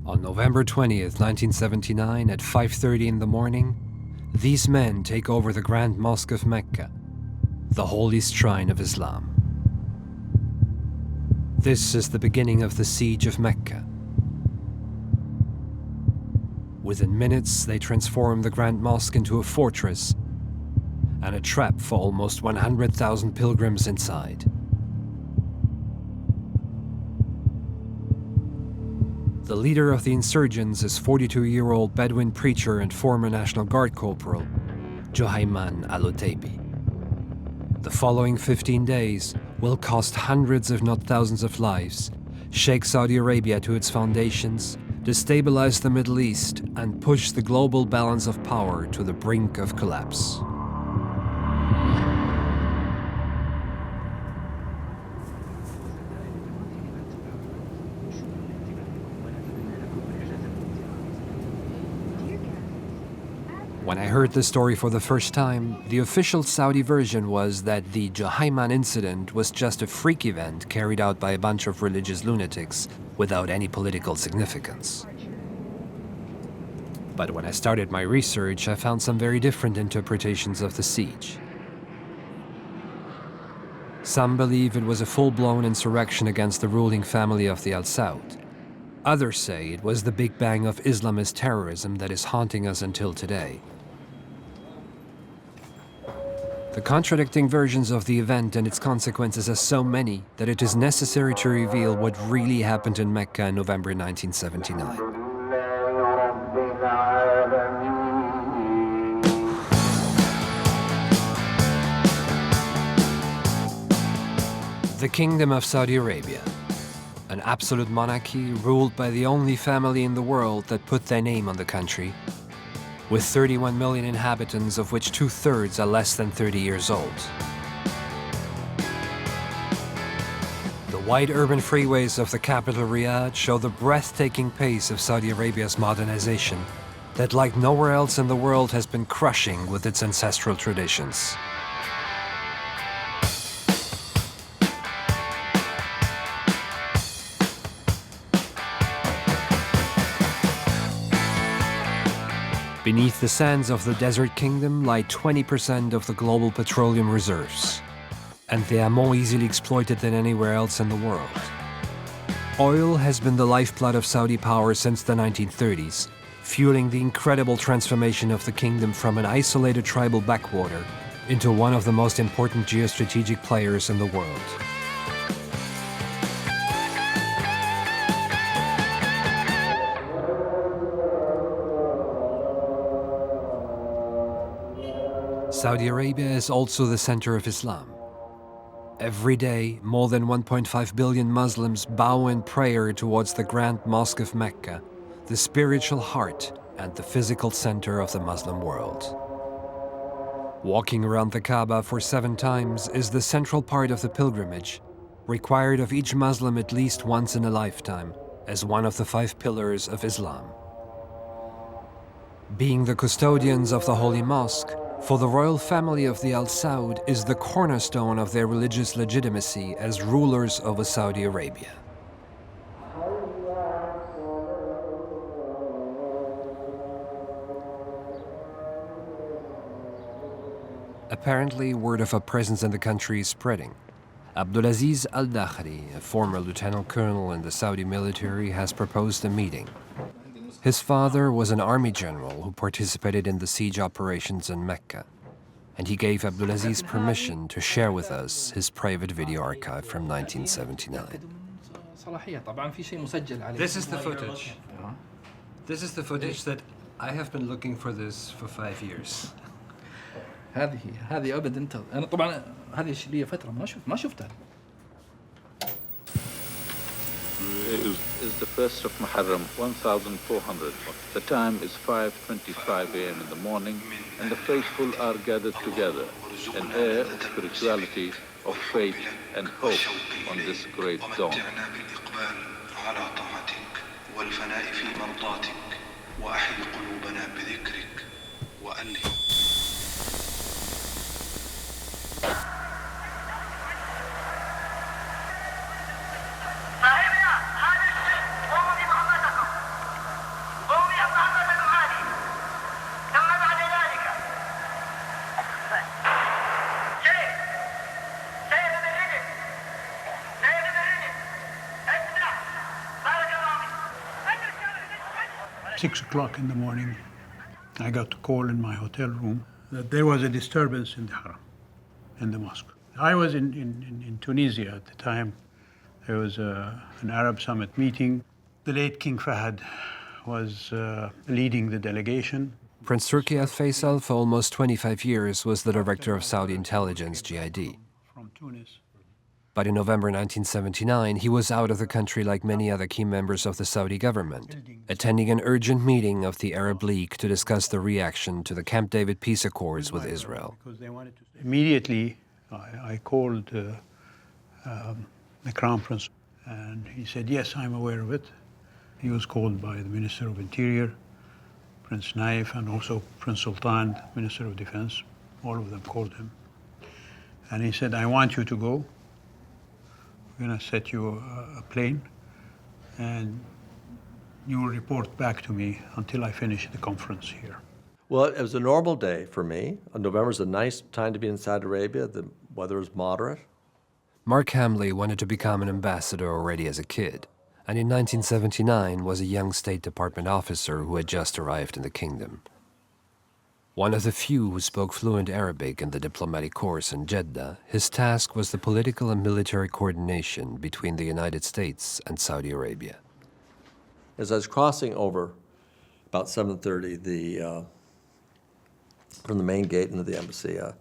On November 20th, 1979, at 5:30 in the morning, these men take over the Grand Mosque of Mecca, the holiest shrine of Islam. This is the beginning of the siege of Mecca. Within minutes, they transform the Grand Mosque into a fortress and a trap for almost 100,000 pilgrims inside. The leader of the insurgents is 42-year-old Bedouin preacher and former National Guard Corporal, Juhayman al-Utaibi. The following 15 days will cost hundreds if not thousands of lives, shake Saudi Arabia to its foundations, destabilize the Middle East, and push the global balance of power to the brink of collapse. When I heard the story for the first time, the official Saudi version was that the Juhayman incident was just a freak event carried out by a bunch of religious lunatics without any political significance. But when I started my research, I found some very different interpretations of the siege. Some believe it was a full-blown insurrection against the ruling family of the Al Saud. Others say it was the Big Bang of Islamist terrorism that is haunting us until today. The contradicting versions of the event and its consequences are so many that it is necessary to reveal what really happened in Mecca in November 1979. The Kingdom of Saudi Arabia, an absolute monarchy ruled by the only family in the world that put their name on the country, with 31 million inhabitants, of which 2/3 are less than 30 years old. The wide urban freeways of the capital Riyadh show the breathtaking pace of Saudi Arabia's modernization that, like nowhere else in the world, has been crushing with its ancestral traditions. Beneath the sands of the Desert Kingdom lie 20% of the global petroleum reserves, and they are more easily exploited than anywhere else in the world. Oil has been the lifeblood of Saudi power since the 1930s, fueling the incredible transformation of the kingdom from an isolated tribal backwater into one of the most important geostrategic players in the world. Saudi Arabia is also the center of Islam. Every day, more than 1.5 billion Muslims bow in prayer towards the Grand Mosque of Mecca, the spiritual heart and the physical center of the Muslim world. Walking around the Kaaba for 7 times is the central part of the pilgrimage, required of each Muslim at least once in a lifetime, as one of the 5 pillars of Islam. Being the custodians of the Holy Mosque, for the royal family of the Al Saud is the cornerstone of their religious legitimacy as rulers over Saudi Arabia. Apparently, word of a presence in the country is spreading. Abdulaziz al-Dakhri, a former lieutenant colonel in the Saudi military, has proposed a meeting. His father was an army general who participated in the siege operations in Mecca, and he gave Abdulaziz permission to share with us his private video archive from 1979. This is the footage. This is the footage that I have been looking for this for 5 years. هذه أبد أنت أنا طبعا هذه لي فترة ما شفتها. Is the 1st of Muharram 1400. The time is 5:25 a.m. in the morning, and the faithful are gathered together, an air of spirituality, of faith and hope on this great dawn. 6 o'clock in the morning, I got a call in my hotel room that there was a disturbance in the Haram, in the mosque. I was in Tunisia at the time. There was an Arab Summit meeting. The late King Fahd was leading the delegation. Prince Turki Al Faisal, for almost 25 years, was the director of Saudi intelligence, GID. From Tunis. But in November 1979, he was out of the country like many other key members of the Saudi government, attending an urgent meeting of the Arab League to discuss the reaction to the Camp David peace accords with Israel. Immediately, I called the Crown Prince, and he said, yes, I'm aware of it. He was called by the Minister of Interior, Prince Naif, and also Prince Sultan, Minister of Defense. All of them called him. And he said, I want you to go. We're going to set you a plane, and you will report back to me until I finish the conference here. Well, it was a normal day for me. November's a nice time to be in Saudi Arabia. The weather is moderate. Mark Hamley wanted to become an ambassador already as a kid, and in 1979 was a young State Department officer who had just arrived in the kingdom. One of the few who spoke fluent Arabic in the diplomatic corps in Jeddah, his task was the political and military coordination between the United States and Saudi Arabia. As I was crossing over about 7:30, from the main gate into the embassy, a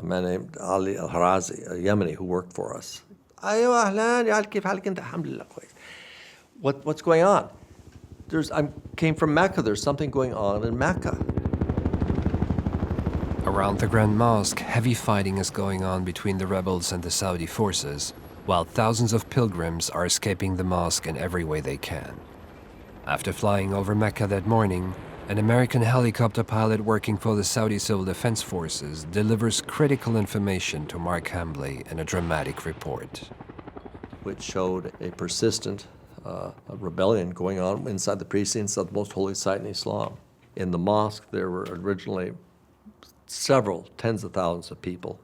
man named Ali Al-Harazi, a Yemeni who worked for us. What's going on? I came from Mecca. There's something going on in Mecca. Around the Grand Mosque, heavy fighting is going on between the rebels and the Saudi forces, while thousands of pilgrims are escaping the mosque in every way they can. After flying over Mecca that morning, an American helicopter pilot working for the Saudi Civil Defense Forces delivers critical information to Mark Hamley in a dramatic report, which showed a persistent rebellion going on inside the precincts of the most holy site in Islam. In the mosque, there were originally several tens of thousands of people,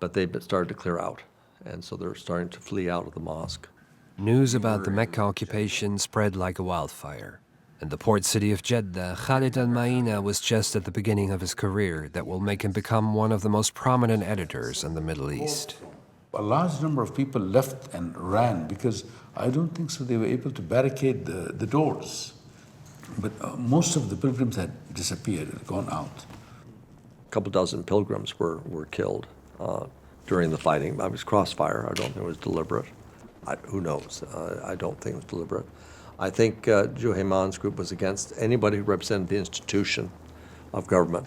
but they started to clear out, and so they're starting to flee out of the mosque. News about the Mecca occupation spread like a wildfire. In the port city of Jeddah, Khalid al-Maina was just at the beginning of his career that will make him become one of the most prominent editors in the Middle East. A large number of people left and ran because I don't think so they were able to barricade the doors. But most of the pilgrims had disappeared, had gone out. A couple dozen pilgrims were killed during the fighting. It was crossfire. I don't think it was deliberate. Who knows? I don't think it was deliberate. I think Juhayman's group was against anybody who represented the institution of government.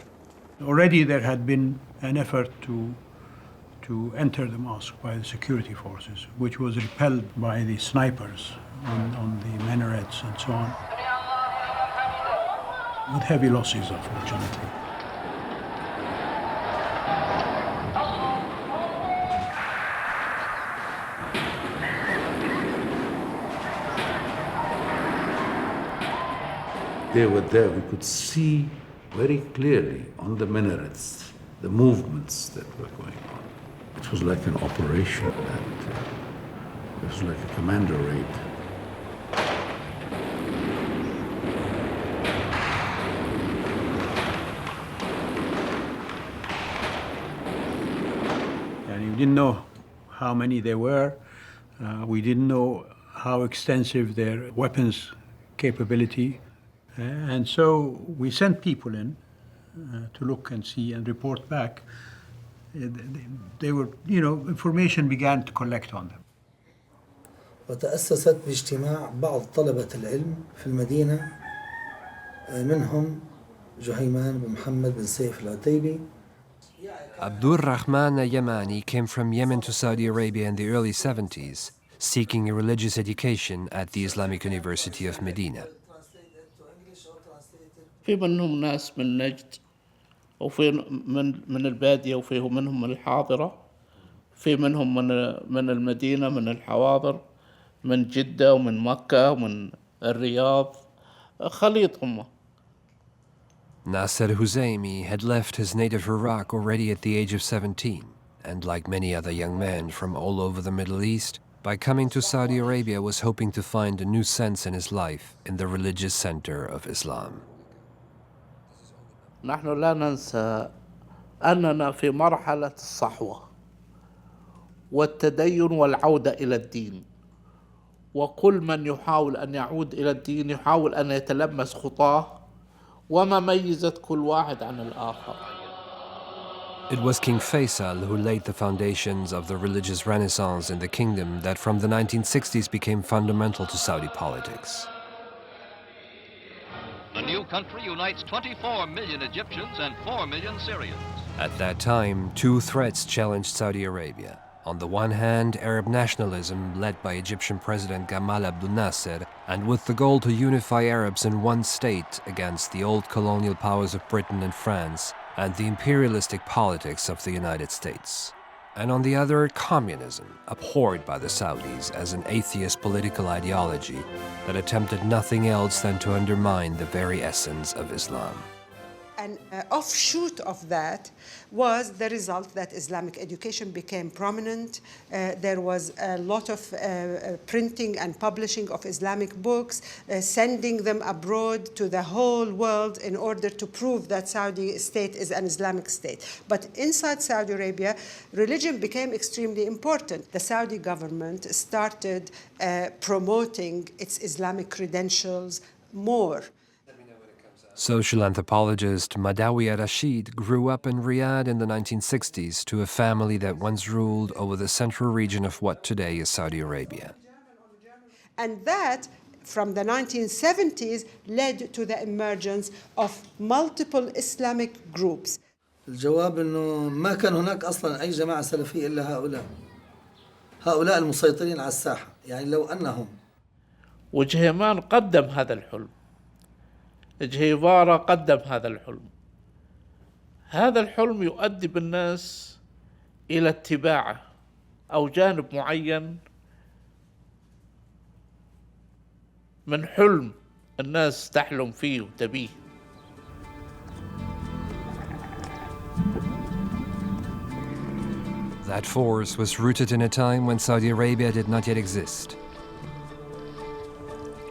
Already there had been an effort to enter the mosque by the security forces, which was repelled by the snipers on the minarets and so on, with heavy losses, unfortunately. They were there. We could see very clearly on the minarets the movements that were going on. It was like an operation. It was like a commando raid. And we didn't know how many there were. We didn't know how extensive their weapons capability. And so we sent people in to look and see and report back. They were, information began to collect on them. وتأسست باجتماع بعض طلبة العلم في المدينة منهم جهيمان بن محمد بن سيف العتيبي. Abdur Rahman al-Yamani came from Yemen to Saudi Arabia in the early 70s, seeking a religious education at the Islamic University of Medina. في منهم ناس من نجد وفي من البادية وفيه منهم من الحاضرة في منهم من المدينة من الحواضر من جدة ومن مكة ومن الرياض خليط هم. Nasser Huzaymi had left his native Iraq already at the age of 17, and like many other young men from all over the Middle East, by coming to Saudi Arabia, was hoping to find a new sense in his life in the religious center of Islam. نحن لا ننسى أننا في مرحلة الصحوة والتدين والعودة إلى الدين، وكل من يحاول أن يعود إلى الدين يحاول أن يتلمس خطاه وما ميزت كل واحد عن الآخر. It was King Faisal who laid the foundations of the religious renaissance in the kingdom that from the 1960s became fundamental to Saudi politics. The new country unites 24 million Egyptians and 4 million Syrians. At that time, two threats challenged Saudi Arabia. On the one hand, Arab nationalism led by Egyptian President Gamal Abdel Nasser, and with the goal to unify Arabs in one state against the old colonial powers of Britain and France, and the imperialistic politics of the United States. And on the other, communism, abhorred by the Saudis as an atheist political ideology that attempted nothing else than to undermine the very essence of Islam. An offshoot of that was the result that Islamic education became prominent. There was a lot of printing and publishing of Islamic books, sending them abroad to the whole world in order to prove that Saudi state is an Islamic state. But inside Saudi Arabia, religion became extremely important. The Saudi government started promoting its Islamic credentials more. Social anthropologist Madawiya Rashid grew up in Riyadh in the 1960s to a family that once ruled over the central region of what today is Saudi Arabia. And that, from the 1970s, led to the emergence of multiple Islamic groups. الجواب إنه ما كان هناك أصلاً أي جماعة سلفية إلا هؤلاء المسيطرين على الساحة، يعني لو أنهم. وجهيمان قدم هذا الحلم، جهيفارا قدم هذا الحلم. هذا الحلم يؤدي بالناس إلى اتباعه أو جانب معين من حلم الناس تحلم فيه وتبيه. That force was rooted in a time when Saudi Arabia did not yet exist.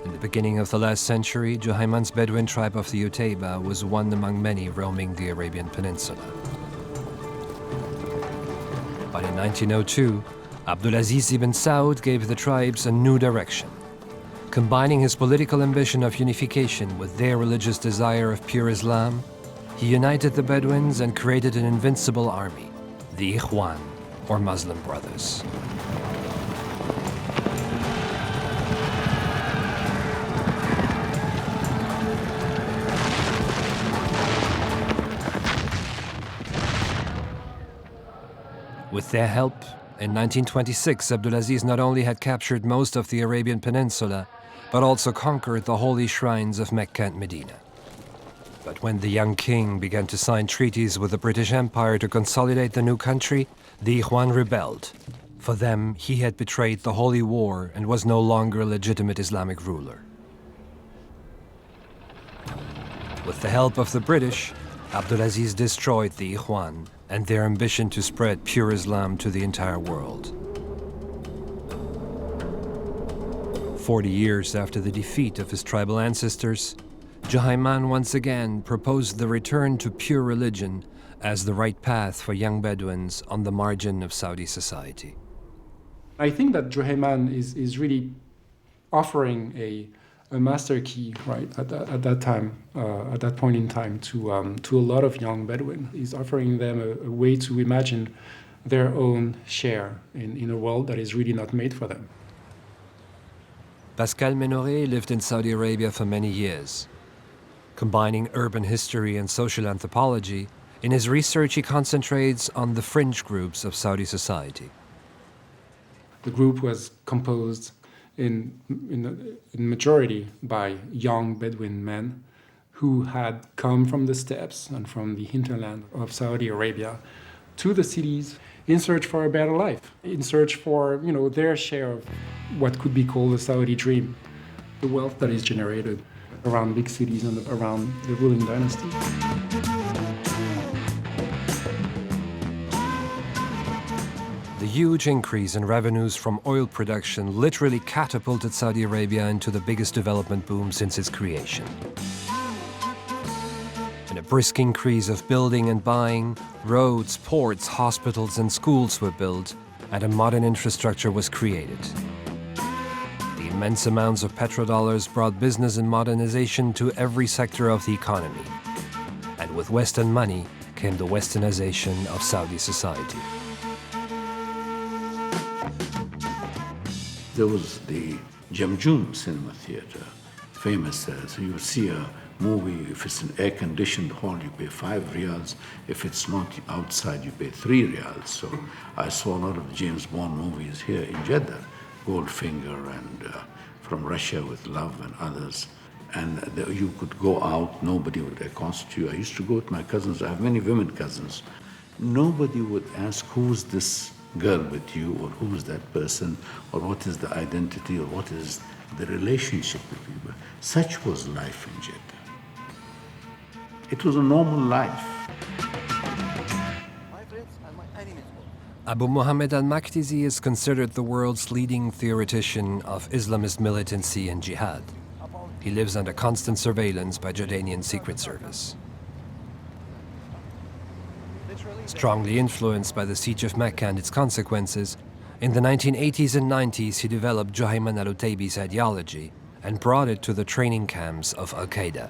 In the beginning of the last century, Juhayman's Bedouin tribe of the Utayba was one among many roaming the Arabian Peninsula. But in 1902, Abdulaziz ibn Saud gave the tribes a new direction. Combining his political ambition of unification with their religious desire of pure Islam, he united the Bedouins and created an invincible army, the Ikhwan, or Muslim Brothers. With their help, in 1926, Abdulaziz not only had captured most of the Arabian Peninsula, but also conquered the holy shrines of Mecca and Medina. But when the young king began to sign treaties with the British Empire to consolidate the new country, the Ikhwan rebelled. For them, he had betrayed the holy war and was no longer a legitimate Islamic ruler. With the help of the British, Abdulaziz destroyed the Ikhwan and their ambition to spread pure Islam to the entire world. 40 years after the defeat of his tribal ancestors, Juhayman once again proposed the return to pure religion as the right path for young Bedouins on the margin of Saudi society. I think that Juhayman is really offering a master key, right, at that time, at that point in time, to a lot of young Bedouin. He's offering them a way to imagine their own share in a world that is really not made for them. Pascal Ménoré lived in Saudi Arabia for many years. Combining urban history and social anthropology, in his research he concentrates on the fringe groups of Saudi society. The group was composed in majority by young Bedouin men who had come from the steppes and from the hinterland of Saudi Arabia to the cities in search for a better life, in search for their share of what could be called the Saudi dream, the wealth that is generated around big cities and around the ruling dynasty. The The huge increase in revenues from oil production literally catapulted Saudi Arabia into the biggest development boom since its creation. In a brisk increase of building and buying, roads, ports, hospitals and schools were built, and a modern infrastructure was created. The immense amounts of petrodollars brought business and modernization to every sector of the economy. And with Western money came the westernization of Saudi society. There was the Jamjoom Cinema Theater, famous as you see a movie, if it's an air-conditioned hall, you pay 5 riyals. If it's not outside, you pay 3 riyals. So I saw a lot of James Bond movies here in Jeddah, Goldfinger and From Russia with Love and others. And you could go out, nobody would accost you. I used to go with my cousins, I have many women cousins. Nobody would ask, who's this girl with you, or who's that person, or what is the identity, or what is the relationship with people. Such was life in Jeddah. It was a normal life. Abu Muhammad al-Makdisi is considered the world's leading theoretician of Islamist militancy and jihad. He lives under constant surveillance by Jordanian Secret Service. Strongly influenced by the siege of Mecca and its consequences, in the 1980s and 90s he developed Juhayman al-Utaybi's ideology and brought it to the training camps of Al-Qaeda.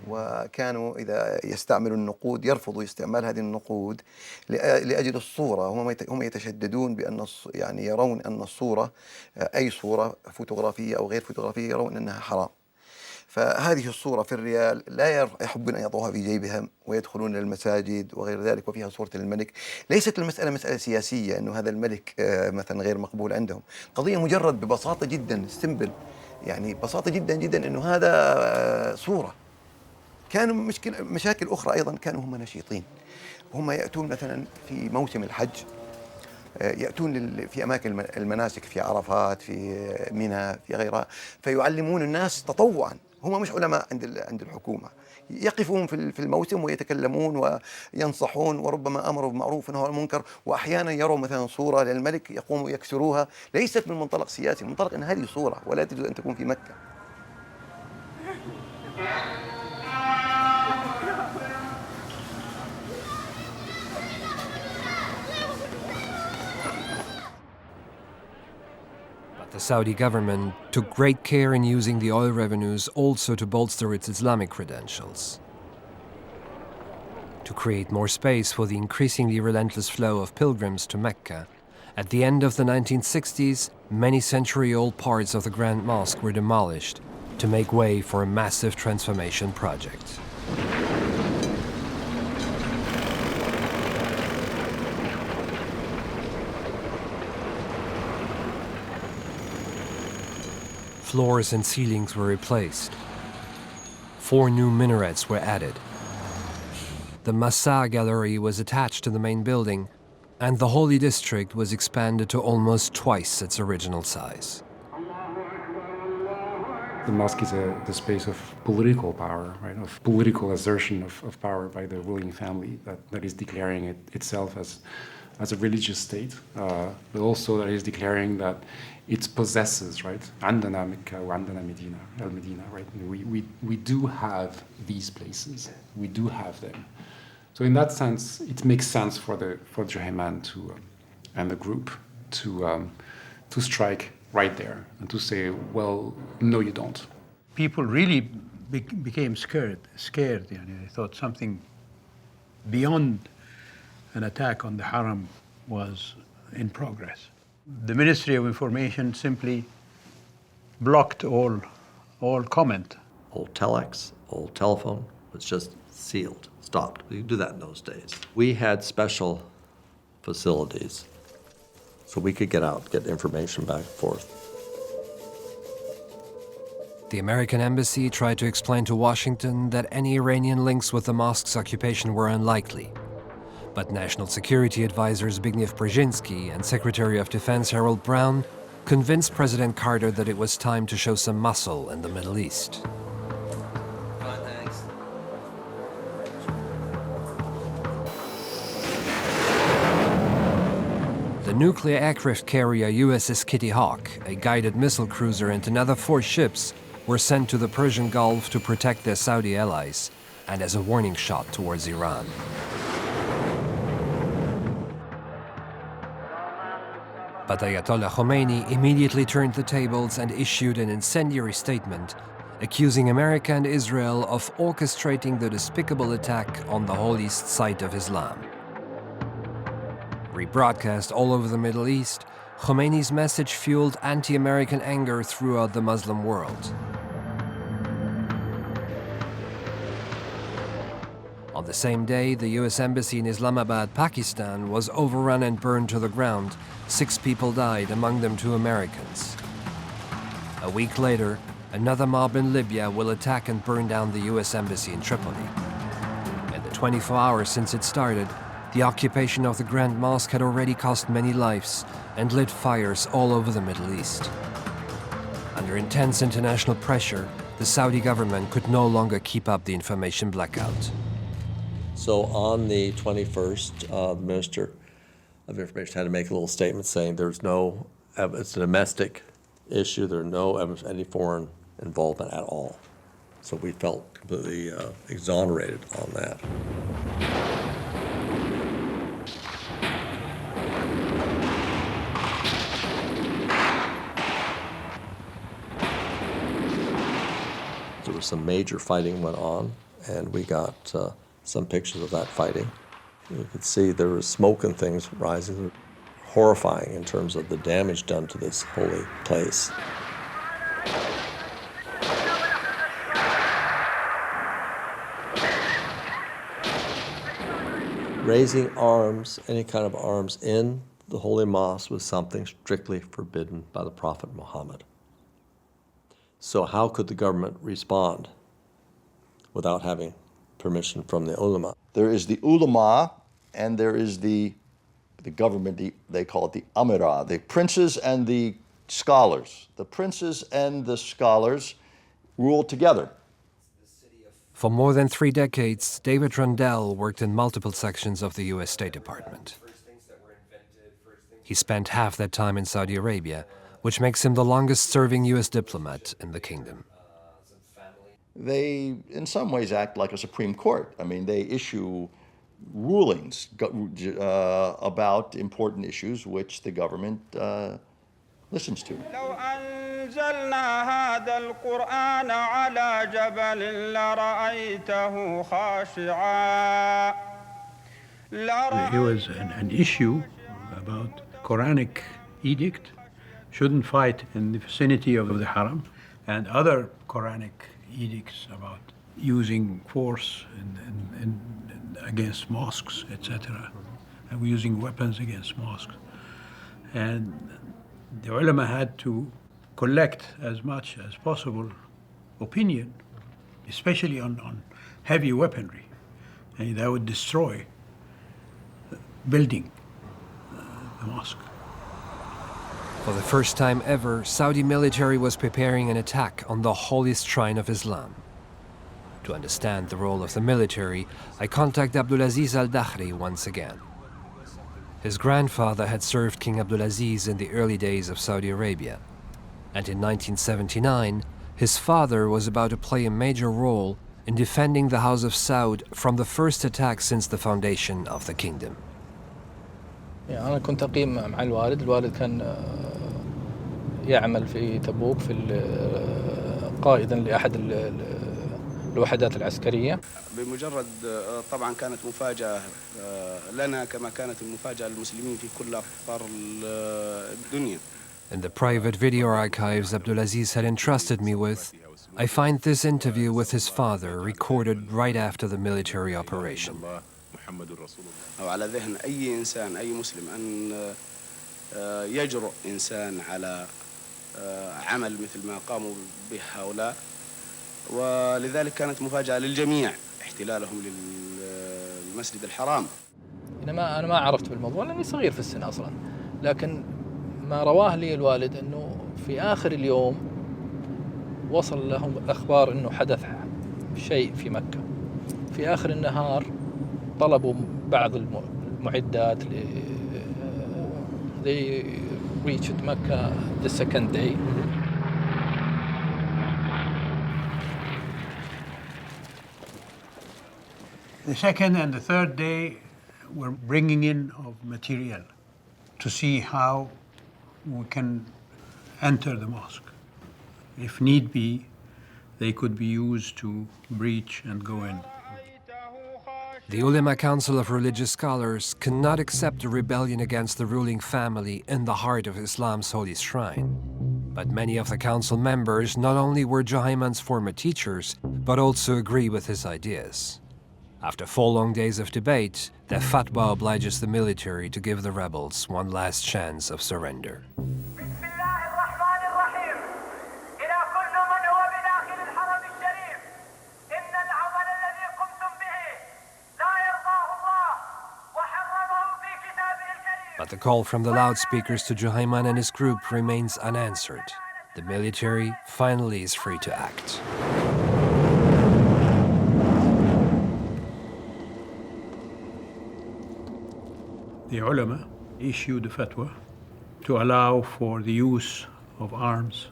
وكانوا إذا يستعملوا النقود يرفضوا استعمال هذه النقود لأجل الصورة. هم يتشددون بأن يعني يرون أن الصورة أي صورة فوتوغرافية أو غير فوتوغرافية يرون أنها حرام. فهذه الصورة في الريال لا يحبون أن يضعوها في جيبهم ويدخلون المساجد وغير ذلك وفيها صورة الملك. ليست المسألة مسألة سياسية أنه هذا الملك مثلا غير مقبول عندهم. قضية مجرد ببساطة جدا سمبل، يعني ببساطة جدا جدا أنه هذا صورة. كانوا مشاكل أخرى أيضا، كانوا هم نشيطين. هم يأتون مثلا في موسم الحج، يأتون في أماكن المناسك في عرفات في منى في غيرها، فيعلمون الناس تطوعا. هم مش علماء عند الحكومة، يقفون في الموسم ويتكلمون وينصحون وربما أمروا بالمعروف ونهوا عن المنكر، وأحيانا يروا مثلا صورة للملك يقوموا يكسروها، ليست من منطلق سياسي، من منطلق أن هذه صورة ولا تجوز أن تكون في مكة. The Saudi government took great care in using the oil revenues also to bolster its Islamic credentials. To create more space for the increasingly relentless flow of pilgrims to Mecca, at the end of the 1960s, many century-old parts of the Grand Mosque were demolished to make way for a massive transformation project. Floors and ceilings were replaced. 4 new minarets were added. The Massa Gallery was attached to the main building, and the Holy District was expanded to almost twice its original size. The mosque is the space of political power, right? Of political assertion of power by the ruling family that is declaring itself as a religious state, but also that is declaring that it possesses, right? عندنا مكة وعندنا مدينة, المدينة, right? We do have these places. We do have them. So in that sense, it makes sense for Juhayman and the group to strike right there and to say, well, no, you don't. People really became scared. They thought something beyond an attack on the Haram was in progress. The Ministry of Information simply blocked all comment. All telex, all telephone was just sealed, stopped. We could do that in those days. We had special facilities so we could get out, get information back and forth. The American embassy tried to explain to Washington that any Iranian links with the mosque's occupation were unlikely. But National Security Advisor Zbigniew Brzezinski and Secretary of Defense Harold Brown convinced President Carter that it was time to show some muscle in the Middle East. nuclear aircraft carrier USS Kitty Hawk, a guided missile cruiser, and another 4 ships were sent to the Persian Gulf to protect their Saudi allies and as a warning shot towards Iran. But Ayatollah Khomeini immediately turned the tables and issued an incendiary statement accusing America and Israel of orchestrating the despicable attack on the holiest site of Islam. Rebroadcast all over the Middle East, Khomeini's message fueled anti-American anger throughout the Muslim world. On the same day, the US Embassy in Islamabad, Pakistan, was overrun and burned to the ground. 6 people died, among them 2 Americans. A week later, another mob in Libya will attack and burn down the US Embassy in Tripoli. In the 24 hours since it started, the occupation of the Grand Mosque had already cost many lives and lit fires all over the Middle East. Under intense international pressure, the Saudi government could no longer keep up the information blackout. So on the 21st, the Minister of Information had to make a little statement saying it's a domestic issue, there's no evidence of any foreign involvement at all. So we felt completely exonerated on that. There was some major fighting went on, and we got some pictures of that fighting. You could see there was smoke and things rising, horrifying in terms of the damage done to this holy place. Raising arms, any kind of arms in the holy mosque was something strictly forbidden by the Prophet Muhammad. So how could the government respond without having permission from the ulama? There is the ulama, and there is the government, they call it the amira, the princes and the scholars. The princes and the scholars rule together. For more than 3 decades, David Rundell worked in multiple sections of the US State Department. He spent half that time in Saudi Arabia, which makes him the longest-serving US diplomat in the kingdom. They, in some ways, act like a Supreme Court. I mean, they issue rulings about important issues which the government listens to. There was an issue about Quranic edict, shouldn't fight in the vicinity of the Haram, and other Quranic edicts about using force against mosques, etc., and using weapons against mosques. And the ulama had to collect as much as possible opinion, especially on heavy weaponry, and that would destroy building the mosque. For the first time ever, Saudi military was preparing an attack on the holiest shrine of Islam. To understand the role of the military, I contact Abdulaziz al-Dakhri once again. His grandfather had served King Abdulaziz in the early days of Saudi Arabia, and in 1979, his father was about to play a major role in defending the House of Saud from the first attack since the foundation of the kingdom. يعني أنا كنت أقيم مع الوالد كان يعمل في تبوك قائدا لأحد الوحدات العسكرية. بمجرد طبعا كانت مفاجأة لنا كما كانت المفاجأة للمسلمين في كل أقطار الدنيا. In the private video archives Abdulaziz had entrusted me with, I find this interview with his father recorded right after the military operation. أو على ذهن أي إنسان أي مسلم أن يجرؤ إنسان على عمل مثل ما قاموا به هؤلاء، ولذلك كانت مفاجأة للجميع احتلالهم للمسجد الحرام. أنا ما عرفت بالموضوع لأني صغير في السن أصلا، لكن ما رواه لي الوالد أنه في آخر اليوم وصل لهم أخبار أنه حدث شيء في مكة. في آخر النهار طلبوا بعض المعدات they reached Mecca the second day. The second and the third day were bringing in of material to see how we can enter the mosque. If need be, they could be used to breach and go in. The Ulema Council of Religious Scholars cannot accept a rebellion against the ruling family in the heart of Islam's holy shrine. But many of the council members not only were Juhayman's former teachers, but also agree with his ideas. After 4 long days of debate, their fatwa obliges the military to give the rebels one last chance of surrender. But the call from the loudspeakers to Juhayman and his group remains unanswered. The military finally is free to act. The ulama issued a fatwa to allow for the use of arms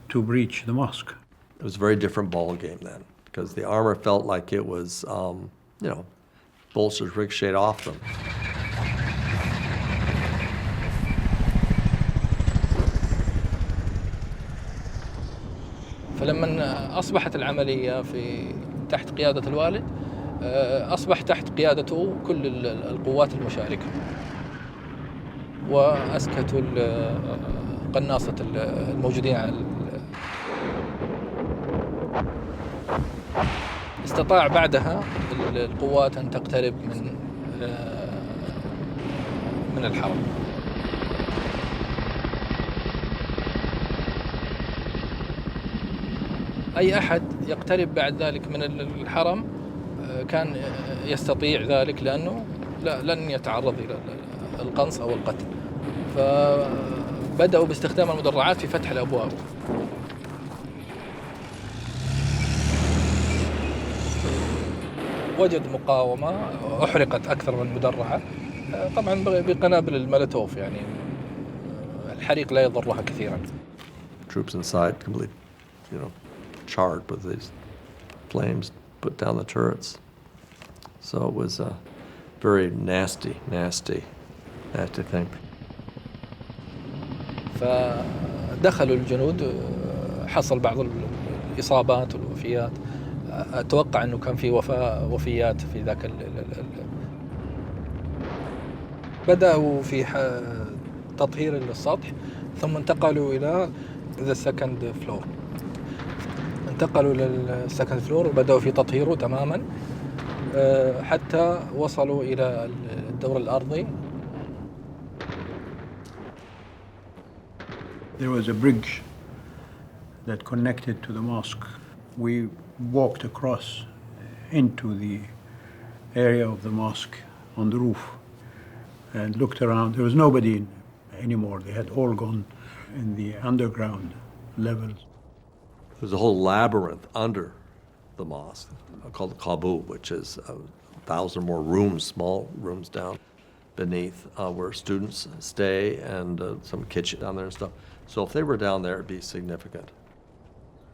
to breach the mosque. It was a very different ball game then, because the armor felt like it was, bolsters ricocheted off them. فلما أصبحت العملية تحت قيادة الوالد، أصبح تحت قيادته كل القوات المشاركة، وأسكتوا قناصة الموجودين استطاع بعدها القوات أن تقترب من الحرم. أي أحد يقترب بعد ذلك من الحرم كان يستطيع ذلك، لأنه لن يتعرض إلى القنص أو القتل. فبدأوا باستخدام المدرعات في فتح الأبواب. وجد مقاومة، أحرقت أكثر من مدرعة، طبعا بقنابل المولوتوف، يعني الحريق لا يضرها كثيرا. Troops inside completely, charred with these flames, put down the turrets. So it was a very nasty thing. فدخلوا الجنود، حصل بعض الإصابات والوفيات. أتوقع أنه كان في وفيات في ذاك بدأوا في تطهير السطح، ثم انتقلوا إلى the second floor. انتقلوا للسكند فلور وبدأوا في تطهيره تماما حتى وصلوا إلى الدور الأرضي. There was a bridge that connected to the mosque. We walked across into the area of the mosque on the roof and looked around. There was nobody anymore. They had all gone in the underground levels. There's a whole labyrinth under the mosque called the Qabu, which is 1,000 more rooms, small rooms down beneath where students stay, and some kitchen down there and stuff. So if they were down there, it'd be significant.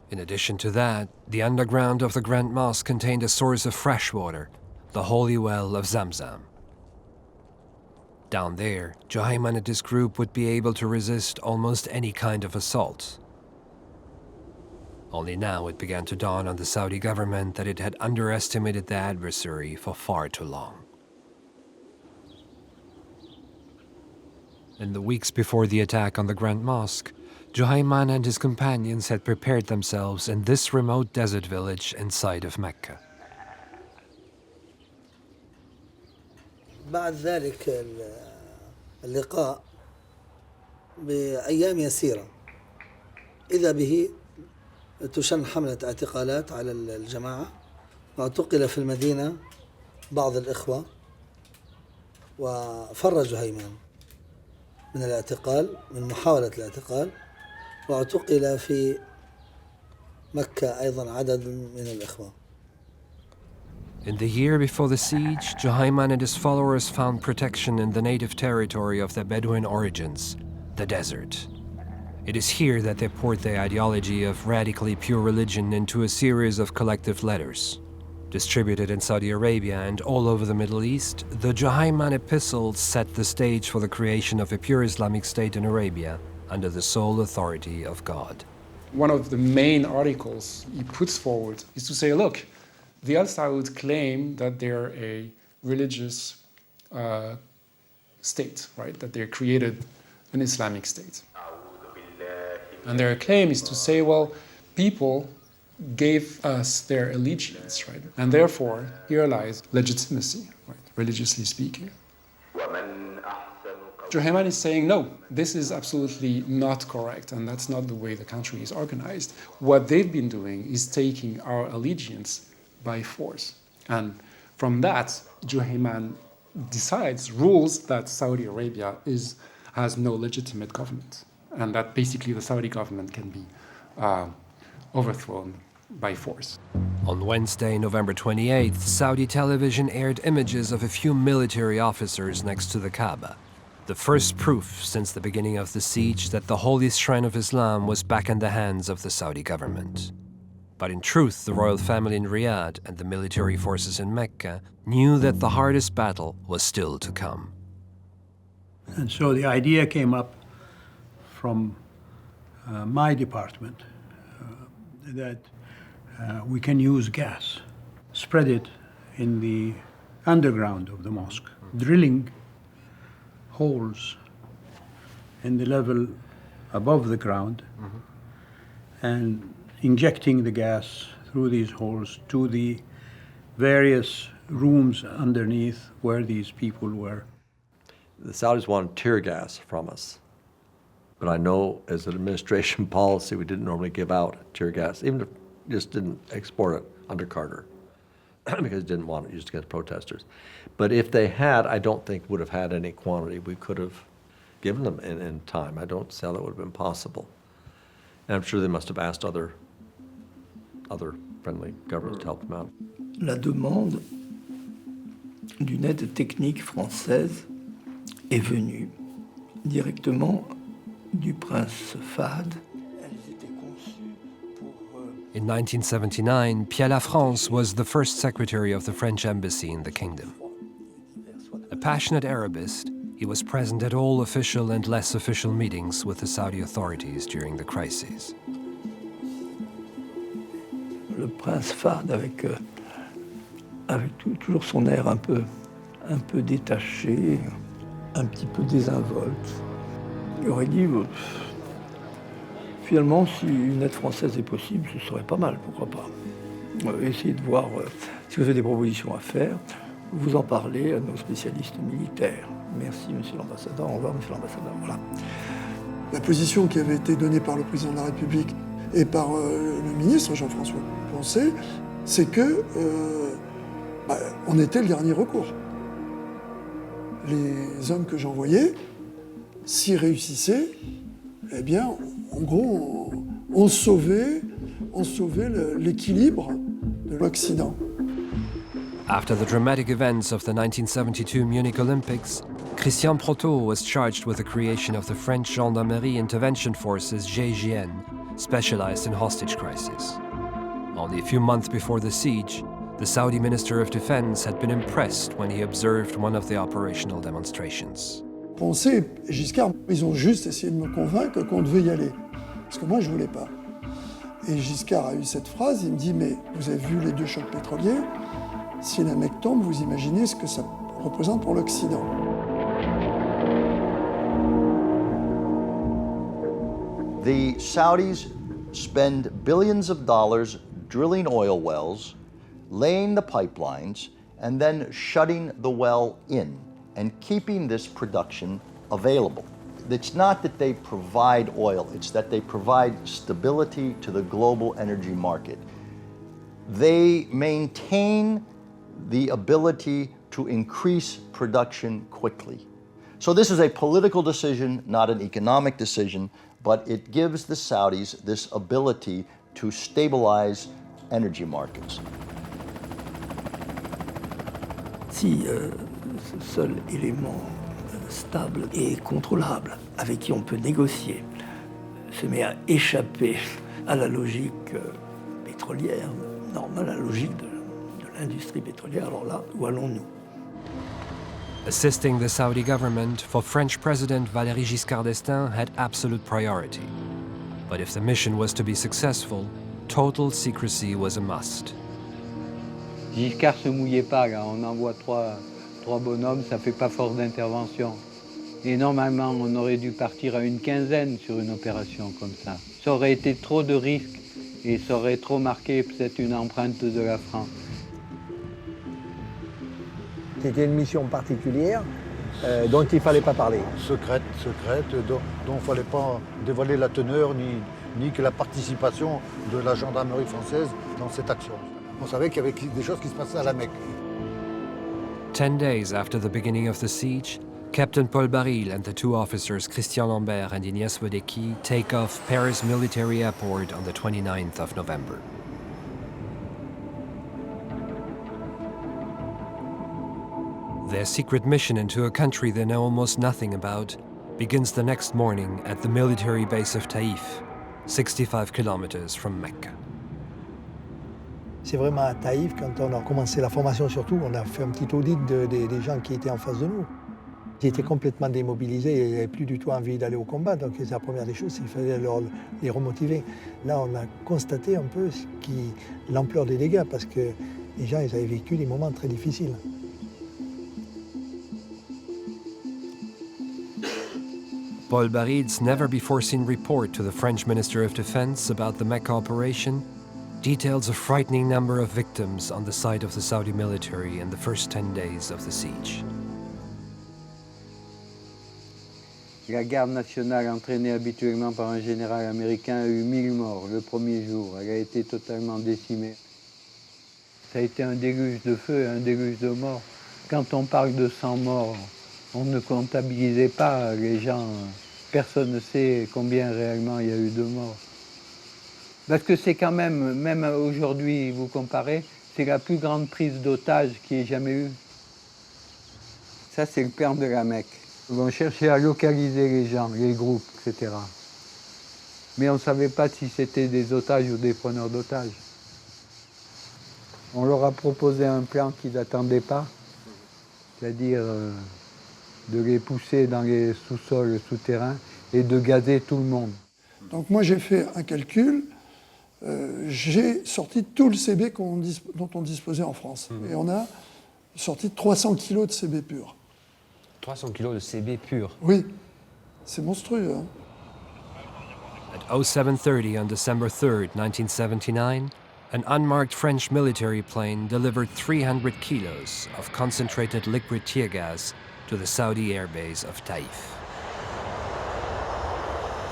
In addition to that, the underground of the Grand Mosque contained a source of fresh water, the holy well of Zamzam. Down there, Juhayman and his group would be able to resist almost any kind of assault. Only now it began to dawn on the Saudi government that it had underestimated the adversary for far too long. In the weeks before the attack on the Grand Mosque, Juhayman and his companions had prepared themselves in this remote desert village inside of Mecca. بعد ذلك اللقاء بأيام يسيرة إذا به تشن حملة اعتقالات على الجماعة، واعتقل في المدينة بعض الإخوة، وفر جهيمان من الاعتقال، من محاولة الاعتقال، واعتقل في مكة أيضا عدد من الإخوة. In the year before the siege, Juhayman and his followers found protection in the native territory of their Bedouin origins, the desert. It is here that they poured their ideology of radically pure religion into a series of collective letters. Distributed in Saudi Arabia and all over the Middle East, the Juhayman epistles set the stage for the creation of a pure Islamic state in Arabia under the sole authority of God. One of the main articles he puts forward is to say, look, the Al-Saud claim that they're a religious state, right? That they created an Islamic state. And their claim is to say, well, people gave us their allegiance, right? And therefore, here lies legitimacy, right? Religiously speaking. Juhayman is saying, no, this is absolutely not correct, and that's not the way the country is organized. What they've been doing is taking our allegiance by force. And from that, Juhayman rules that Saudi Arabia has no legitimate government, and that basically the Saudi government can be overthrown by force. On Wednesday, November 28th, Saudi television aired images of a few military officers next to the Kaaba, the first proof since the beginning of the siege that the holiest shrine of Islam was back in the hands of the Saudi government. But in truth, the royal family in Riyadh and the military forces in Mecca knew that the hardest battle was still to come. And so the idea came up from my department that we can use gas, spread it in the underground of the mosque, drilling holes in the level above the ground and injecting the gas through these holes to the various rooms underneath where these people were. The Saudis wanted tear gas from us. But I know as an administration policy, we didn't normally give out tear gas, even if just didn't export it under Carter because didn't want it used against protesters. But if they had, I don't think would have had any quantity. We could have given them in time. I don't see how that would have been possible. And I'm sure they must have asked other friendly governments to help them out. La demande d'une aide technique française est venue directement du prince Fahd. In 1979, Pierre Lafrance was the first secretary of the French embassy in the kingdom. A passionate Arabist, he was present at all official and less official meetings with the Saudi authorities during the crises. Le prince Fahd avec toujours son air un peu détaché, un petit peu désinvolte. Il aurait dit, finalement, si une aide française est possible, ce serait pas mal, pourquoi pas. Essayez de voir si vous avez des propositions à faire, vous en parlez à nos spécialistes militaires. Merci, monsieur l'ambassadeur. Au revoir, monsieur l'ambassadeur. Voilà. La position qui avait été donnée par le président de la République et par le ministre Jean-François Poncet, c'est que on était le dernier recours. Les hommes que j'envoyais, s'ils réussissaient, eh bien, en gros, on sauvait l'équilibre de l'Occident. After the dramatic events of the 1972 Munich Olympics, Christian Proto was charged with the creation of the French Gendarmerie Intervention Forces GIGN, specialized in hostage crises. Only a few months before the siege, the Saudi Minister of Defense had been impressed when he observed one of the operational demonstrations. Poncet et Giscard, ils ont juste essayé de me convaincre qu'on devait y aller. Parce que moi, je ne voulais pas. Et Giscard a eu cette phrase, il me dit, mais vous avez vu les deux chocs pétroliers, si un mec tombe, vous imaginez ce que ça représente pour l'Occident. The Saudis spend billions of dollars drilling oil wells, laying the pipelines, and then shutting the well in and keeping this production available. It's not that they provide oil, it's that they provide stability to the global energy market. They maintain the ability to increase production quickly. So this is a political decision, not an economic decision, but it gives the Saudis this ability to stabilize energy markets. Si seul élément stable et contrôlable avec qui on peut négocier se met à échapper à la logique pétrolière, normale, à la logique de l'industrie pétrolière, alors là, où allons-nous? Assisting the Saudi government for French President Valéry Giscard d'Estaing had absolute priority. But if the mission was to be successful, total secrecy was a must. Giscard se mouillait pas, là. On envoie trois bonhommes, ça fait pas force d'intervention. Et normalement, on aurait dû partir à une quinzaine sur une opération comme ça. Ça aurait été trop de risques et ça aurait trop marqué peut-être une empreinte de la France. C'était une mission particulière dont il ne fallait pas parler. Secrète, dont il ne fallait pas dévoiler la teneur ni que la participation de la gendarmerie française dans cette action. On savait qu'il y avait des choses qui se passaient à la Mecque. 10 days after the beginning of the siege, Captain Paul Baril and the two officers Christian Lambert and Ignace Wadecki take off Paris Military Airport on the 29th of November. Their secret mission into a country they know almost nothing about begins the next morning at the military base of Taïf, 65 kilometers from Mecca. C'est vraiment à Taïf, quand on a commencé la formation surtout, on a fait un petit audit des gens qui étaient en face de nous. Ils étaient complètement démobilisés et n'avaient plus du tout envie d'aller au combat. Donc la première des choses, c'est qu'il fallait les remotiver. Là, on a constaté un peu l'ampleur des dégâts parce que les gens ils avaient vécu des moments très difficiles. Paul Baril's never-before-seen report to the French Minister of Defense about the Mecca operation details a frightening number of victims on the side of the Saudi military in the first 10 days of the siege. La garde nationale, entraînée habituellement par un général américain, a eu 1000 morts le premier jour. Elle a été totalement décimée. Ça a été un déluge de feu et un déluge de morts. Quand on parle de 100 morts, on ne comptabilisait pas les gens. Personne ne sait combien réellement il y a eu de morts. Parce que c'est quand même aujourd'hui, vous comparez, c'est la plus grande prise d'otages qu'il y ait jamais eu. Ça, c'est le plan de la Mecque. On cherchait à localiser les gens, les groupes, etc. Mais on ne savait pas si c'était des otages ou des preneurs d'otages. On leur a proposé un plan qu'ils n'attendaient pas, c'est-à-dire de les pousser dans les sous-sols souterrains et de gazer tout le monde. Donc moi j'ai fait un calcul, j'ai sorti tout le CB dont on disposait en France. Et on a sorti 300 kilos de CB pur. 300 kilos de CB pur. Oui, c'est monstrueux. Hein. At 0730 on December 3rd, 1979, an unmarked French military plane delivered 300 kilos of concentrated liquid tear gas to the Saudi airbase of Taïf.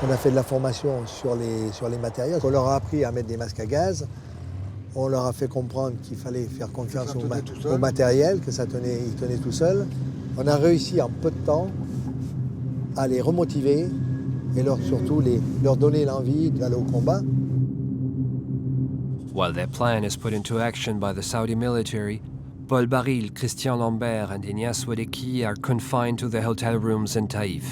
On a fait de la formation sur les matériels. On leur a appris à mettre des masques à gaz. On leur a fait comprendre qu'il fallait faire confiance au matériel, que il tenait tout seul. On a réussi en peu de temps à les remotiver et surtout leur donner l'envie d'aller au combat. While their plan is put into action by the Saudi military, Paul Baril, Christian Lambert and Ignace Wadecki are confined to their hotel rooms in Taïf.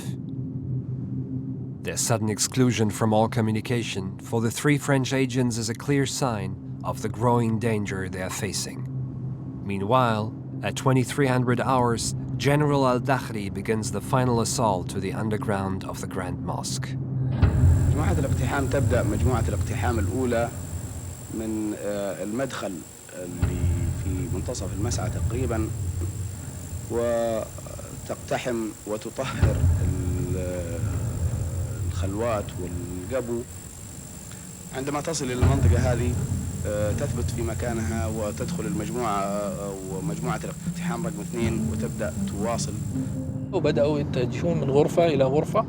Their sudden exclusion from all communication for the three French agents is a clear sign of the growing danger they are facing. Meanwhile, at 2300 hours, General al-Dakhri begins the final assault to the underground of the Grand Mosque. مجموعة الاقتحام تبدأ مجموعة الاقتحام الأولى من المدخل اللي في منتصف المسعى تقريبا وتقتحم وتطهر الخلوات والقبو. عندما تصل إلى المنطقة هذه تثبت في مكانها وتدخل المجموعة ومجموعة الاقتحام رقم 2 وتبدأ تواصل. وبدأوا يتجهون من غرفة إلى غرفة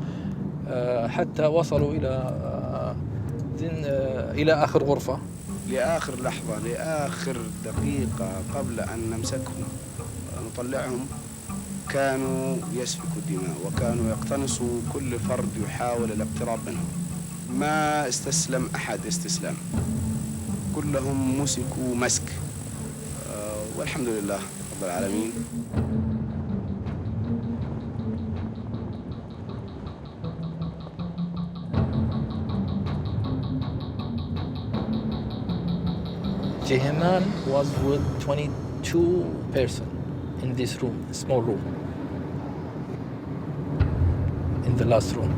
حتى وصلوا إلى آخر غرفة. لآخر لحظة لآخر دقيقة قبل أن نمسكهم نطلعهم كانوا يسفكوا الدماء وكانوا يقتنصوا كل فرد يحاول الاقتراب منهم. ما استسلم أحد استسلام. كلهم مسكوا مسك والحمد لله رب العالمين. Juhayman was with 22 person in this room, small room, in the last room.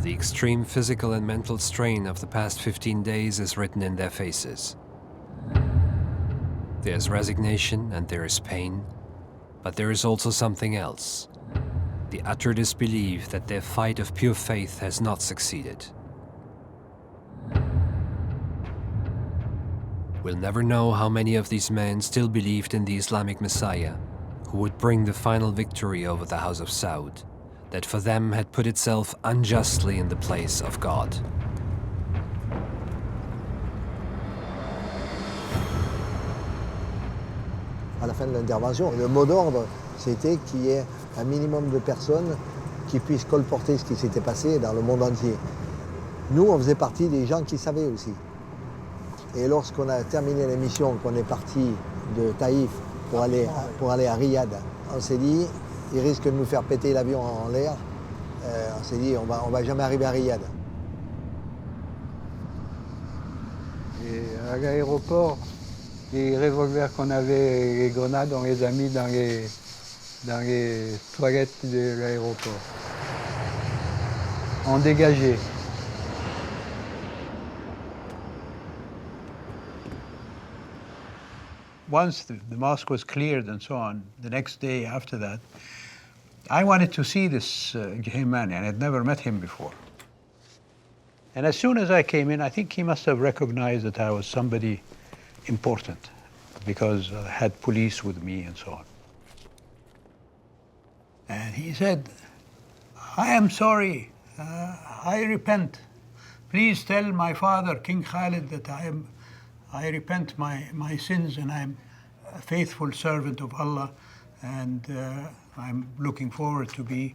The extreme physical and mental strain of the past 15 days is written in their faces. There's resignation and there is pain, but there is also something else. The utter disbelief that their fight of pure faith has not succeeded. We'll never know how many of these men still believed in the Islamic Messiah, who would bring the final victory over the House of Saud, that for them had put itself unjustly in the place of God. À la fin de l'intervention, le mot d'ordre, c'était qu'il y ait un minimum de personnes qui puissent colporter ce qui s'était passé dans le monde entier. Nous, on faisait partie des gens qui savaient aussi. Et lorsqu'on a terminé l'émission, qu'on est parti de Taïf pour aller à Riyad, on s'est dit, il risque de nous faire péter l'avion en l'air. On s'est dit, on va jamais arriver à Riyad. Et à l'aéroport, les revolvers qu'on avait, les grenades, on les a mis dans les toilettes de l'aéroport. On dégageait. Once the mosque was cleared and so on, the next day after that, I wanted to see this Juhayman, and I had never met him before. And as soon as I came in, I think he must have recognized that I was somebody important, because I had police with me and so on. And he said, I am sorry, I repent. Please tell my father, King Khalid, that I repent my sins, and I'm a faithful servant of Allah, and I'm looking forward to be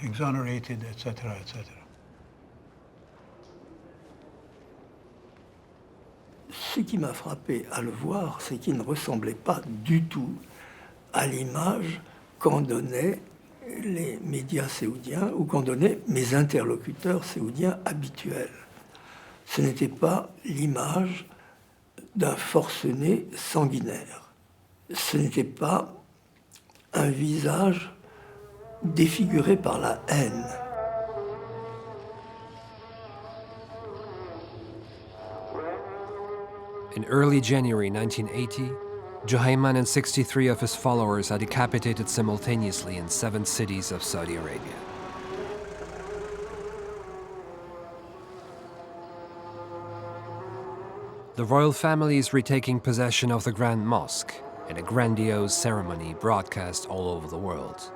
exonerated, etc., etc. Ce qui m'a frappé à le voir, c'est qu'il ne ressemblait pas du tout à l'image qu'en donnaient les médias saoudiens ou qu'en donnaient mes interlocuteurs saoudiens habituels. Ce n'était pas l'image d'un forcené sanguinaire. Ce n'était pas un visage défiguré par la haine. In early January 1980, Juhayman and 63 of his followers are decapitated simultaneously in 7 cities of Saudi Arabia. The royal family is retaking possession of the Grand Mosque in a grandiose ceremony broadcast all over the world.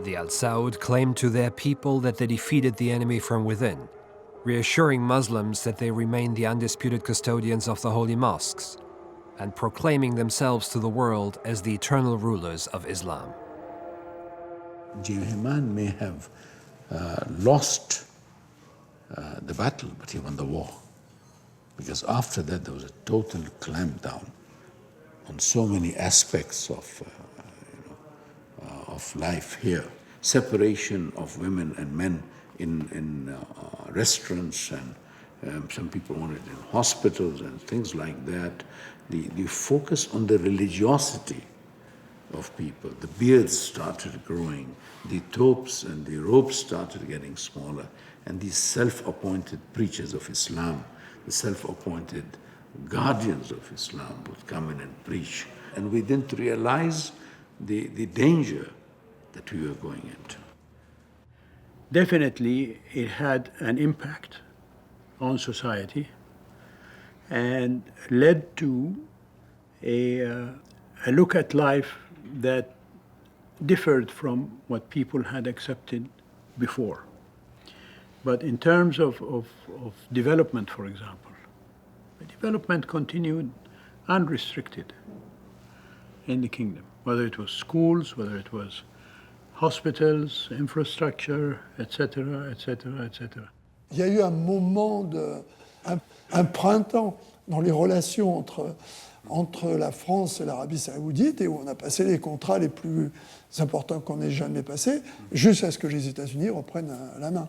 The Al Saud claimed to their people that they defeated the enemy from within, reassuring Muslims that they remain the undisputed custodians of the holy mosques, and proclaiming themselves to the world as the eternal rulers of Islam. Juhayman may have lost the battle, but he won the war. Because after that, there was a total clampdown on so many aspects of life here. Separation of women and men in restaurants, and some people wanted it in hospitals and things like that. The focus on the religiosity of people. The beards started growing, the topes and the robes started getting smaller, and these self-appointed preachers of Islam, the self-appointed guardians of Islam would come in and preach. And we didn't realize the danger that we were going into. Definitely, it had an impact on society and led to a look at life that differed from what people had accepted before. But in terms of development, for example, development continued unrestricted in the kingdom, whether it was schools, whether it was hospitals, infrastructure, etc., etc., etc. Il y a eu un moment, un printemps dans les relations entre la France et l'Arabie saoudite, et où on a passé les contrats les plus importants qu'on ait jamais passés, jusqu'à ce que les États-Unis reprennent la main.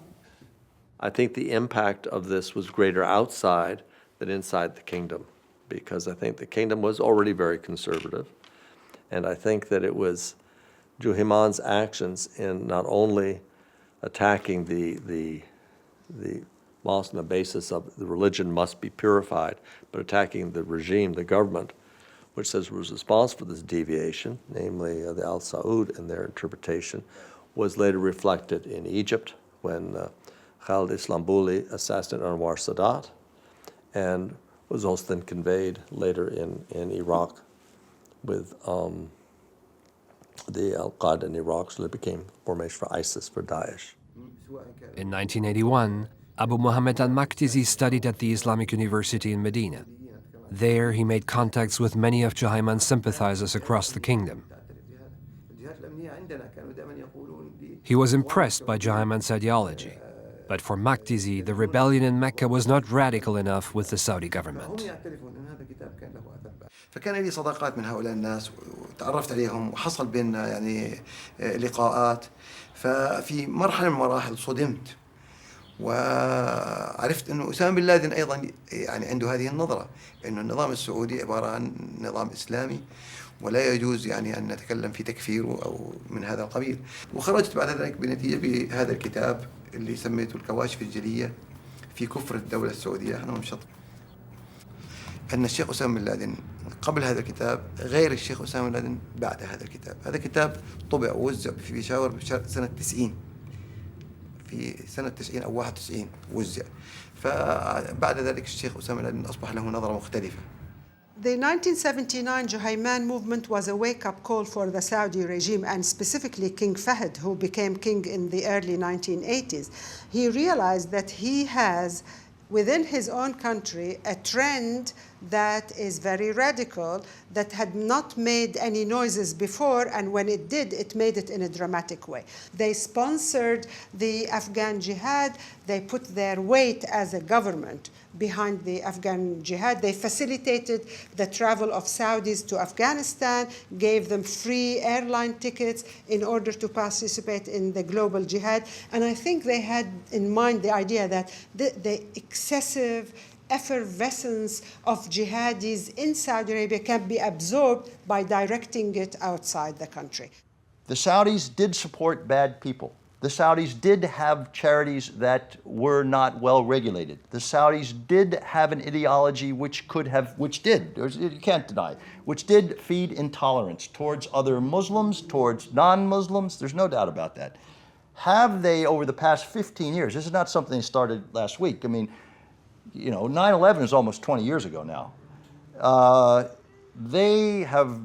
I think the impact of this was greater outside than inside the kingdom, because I think the kingdom was already very conservative. And I think that it was Juhayman's actions in not only attacking the mosque on the basis of the religion must be purified, but attacking the regime, the government, which says was responsible for this deviation, namely the Al Saud and their interpretation, was later reflected in Egypt when Khalid Islambuli assassinated Anwar Sadat, and was also then conveyed later in Iraq with the Al-Qaeda in Iraq, so it became formation for ISIS, for Daesh. In 1981, Abu Muhammad al-Maktizi studied at the Islamic University in Medina. There, he made contacts with many of Juhayman's sympathizers across the kingdom. He was impressed by Juhayman's ideology, but for Maktizi, the rebellion in Mecca was not radical enough with the Saudi government. فكان لي صداقات من هؤلاء الناس وتعرفت عليهم وحصل بيننا يعني لقاءات. ففي مرحلة من المراحل صدمت وعرفت أنه أسامة بن لادن أيضا يعني عنده هذه النظرة، أنه النظام السعودي عبارة عن نظام إسلامي ولا يجوز يعني أن نتكلم في تكفيره أو من هذا القبيل. وخرجت بعد ذلك بنتيجة بهذا الكتاب اللي سميته الكواشف الجلية في كفر الدولة السعودية. أنا مشط أن الشيخ أسامة بن لادن قبل هذا الكتاب غير الشيخ أسامة بن لادن بعد هذا الكتاب. هذا الكتاب طبع ووزع في بيشاور سنة 90، في سنة 90 أو 91 وزع. فبعد ذلك الشيخ أسامة بن لادن أصبح له نظرة مختلفة. The 1979 Juhayman movement was a wake-up call for the Saudi regime, and specifically King Fahd, who became king in the early 1980s. He realized that he has within his own country a trend that is very radical, that had not made any noises before, and when it did, it made it in a dramatic way. They sponsored the Afghan jihad. They put their weight as a government behind the Afghan jihad. They facilitated the travel of Saudis to Afghanistan, gave them free airline tickets in order to participate in the global jihad. And I think they had in mind the idea that the excessive effervescence of jihadis in Saudi Arabia can be absorbed by directing it outside the country. The Saudis did support bad people. The Saudis did have charities that were not well regulated. The Saudis did have an ideology which did, you can't deny, which did feed intolerance towards other Muslims, towards non-Muslims. There's no doubt about that. Have they, over the past 15 years, this is not something that started last week. I mean, 9/11 is almost 20 years ago now. They have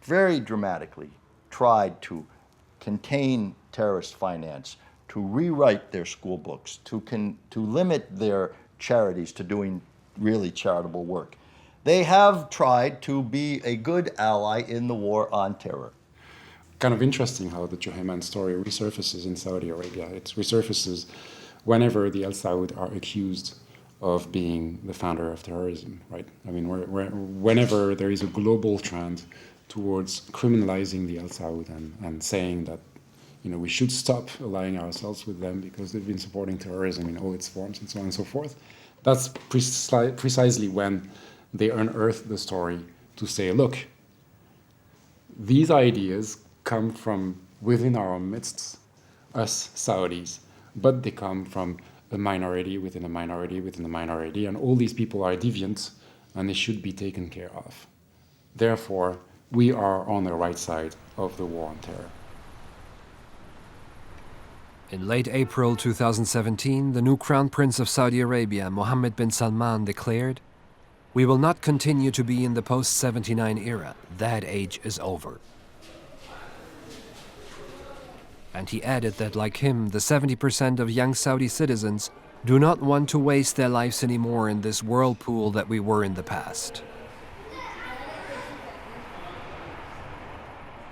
very dramatically tried to contain terrorist finance, to rewrite their school books, to limit their charities to doing really charitable work. They have tried to be a good ally in the war on terror. Kind of interesting how the Juhayman story resurfaces in Saudi Arabia. It resurfaces whenever the Al Saud are accused of being the founder of terrorism, right? I mean, whenever there is a global trend towards criminalizing the Al Saud and saying that, we should stop allying ourselves with them because they've been supporting terrorism in all its forms and so on and so forth. That's precisely when they unearth the story to say, look, these ideas come from within our own midst, us Saudis, but they come from a minority within a minority within a minority, and all these people are deviant and they should be taken care of. Therefore, we are on the right side of the war on terror. In late April 2017, the new Crown Prince of Saudi Arabia, Mohammed bin Salman, declared, "We will not continue to be in the post-79 era. That age is over." And he added that, like him, the 70% of young Saudi citizens do not want to waste their lives anymore in this whirlpool that we were in the past.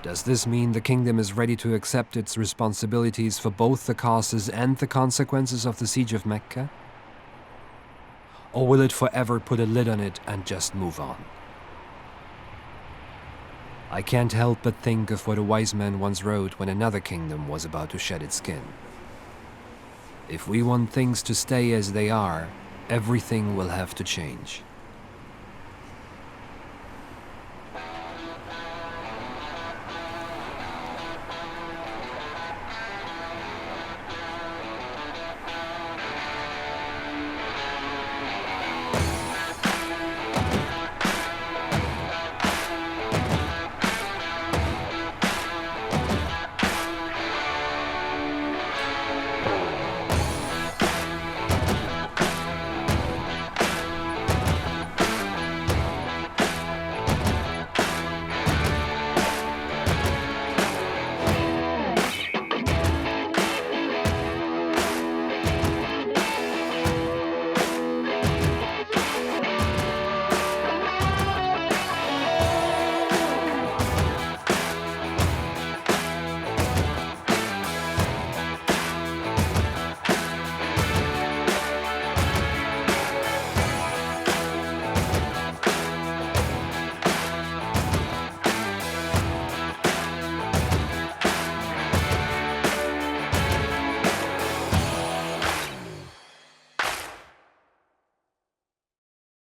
Does this mean the kingdom is ready to accept its responsibilities for both the causes and the consequences of the siege of Mecca? Or will it forever put a lid on it and just move on? I can't help but think of what a wise man once wrote when another kingdom was about to shed its skin. If we want things to stay as they are, everything will have to change.